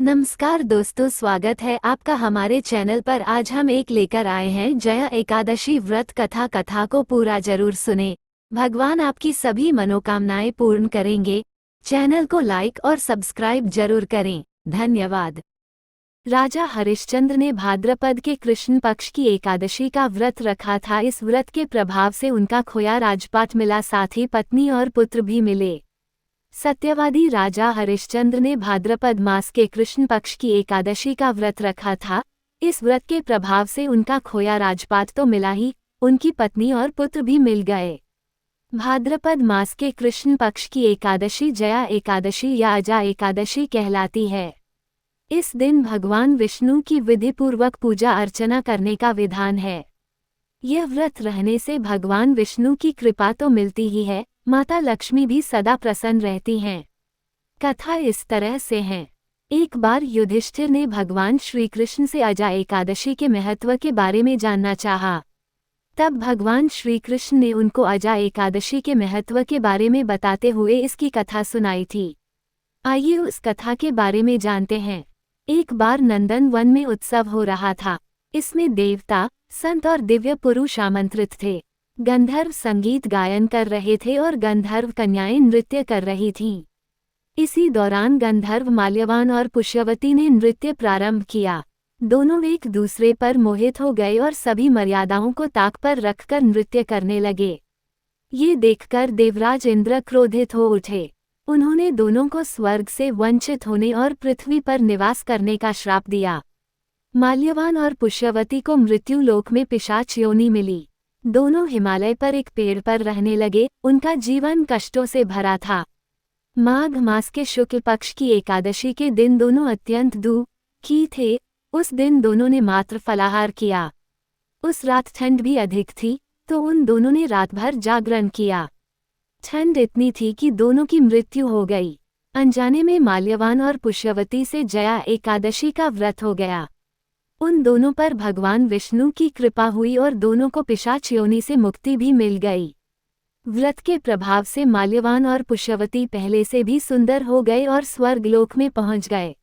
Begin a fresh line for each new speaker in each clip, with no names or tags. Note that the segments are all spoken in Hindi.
नमस्कार दोस्तों, स्वागत है आपका हमारे चैनल पर। आज हम एक लेकर आए हैं जया एकादशी व्रत कथा को पूरा जरूर सुने। भगवान आपकी सभी मनोकामनाएं पूर्ण करेंगे। चैनल को लाइक और सब्सक्राइब जरूर करें, धन्यवाद। राजा हरिश्चंद्र ने भाद्रपद के कृष्ण पक्ष की एकादशी का व्रत रखा था। इस व्रत के प्रभाव से उनका खोया राजपाट मिला, साथ ही पत्नी और पुत्र भी मिले। सत्यवादी राजा हरिश्चंद्र ने भाद्रपद मास के कृष्ण पक्ष की एकादशी का व्रत रखा था। इस व्रत के प्रभाव से उनका खोया राजपाट तो मिला ही, उनकी पत्नी और पुत्र भी मिल गए। भाद्रपद मास के कृष्ण पक्ष की एकादशी जया एकादशी या अजा एकादशी कहलाती है। इस दिन भगवान विष्णु की विधिपूर्वक पूजा अर्चना करने का विधान है। यह व्रत रहने से भगवान विष्णु की कृपा तो मिलती ही है, माता लक्ष्मी भी सदा प्रसन्न रहती हैं। कथा इस तरह से है। एक बार युधिष्ठिर ने भगवान श्री कृष्ण से अजा एकादशी के महत्व के बारे में जानना चाहा। तब भगवान श्री कृष्ण ने उनको अजा एकादशी के महत्व के बारे में बताते हुए इसकी कथा सुनाई थी। आइए उस कथा के बारे में जानते हैं। एक बार नंदन वन में उत्सव हो रहा था। इसमें देवता, संत और दिव्य पुरुष आमंत्रित थे। गंधर्व संगीत गायन कर रहे थे और गंधर्व कन्याएं नृत्य कर रही थीं। इसी दौरान गंधर्व माल्यवान और पुष्यवती ने नृत्य प्रारंभ किया। दोनों एक दूसरे पर मोहित हो गए और सभी मर्यादाओं को ताक पर रखकर नृत्य करने लगे। ये देखकर देवराज इंद्र क्रोधित हो उठे। उन्होंने दोनों को स्वर्ग से वंचित होने और पृथ्वी पर निवास करने का श्राप दिया। माल्यवान और पुष्यवती को मृत्यु लोक में पिशाच योनि मिली। दोनों हिमालय पर एक पेड़ पर रहने लगे। उनका जीवन कष्टों से भरा था। माघ मास के शुक्ल पक्ष की एकादशी के दिन दोनों अत्यंत दुखी थे। उस दिन दोनों ने मात्र फलाहार किया। उस रात ठंड भी अधिक थी, तो उन दोनों ने रात भर जागरण किया। ठंड इतनी थी कि दोनों की मृत्यु हो गई। अनजाने में माल्यवान और पुष्यवती से जया एकादशी का व्रत हो गया। उन दोनों पर भगवान विष्णु की कृपा हुई और दोनों को पिशाच योनि से मुक्ति भी मिल गई। व्रत के प्रभाव से माल्यवान और पुष्यवती पहले से भी सुंदर हो गए और स्वर्गलोक में पहुंच गए।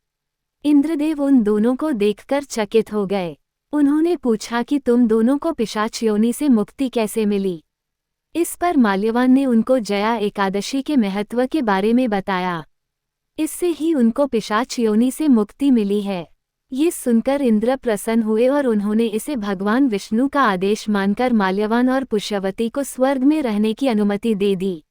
इंद्रदेव उन दोनों को देखकर चकित हो गए। उन्होंने पूछा कि तुम दोनों को पिशाच योनि से मुक्ति कैसे मिली। इस पर माल्यवान ने उनको जया एकादशी के महत्व के बारे में बताया। इससे ही उनको पिशाच योनि से मुक्ति मिली है। ये सुनकर इंद्र प्रसन्न हुए और उन्होंने इसे भगवान विष्णु का आदेश मानकर माल्यवान और पुष्यवती को स्वर्ग में रहने की अनुमति दे दी।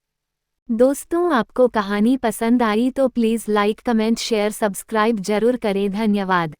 दोस्तों, आपको कहानी पसंद आई तो please like, comment, share, subscribe जरूर करें। धन्यवाद।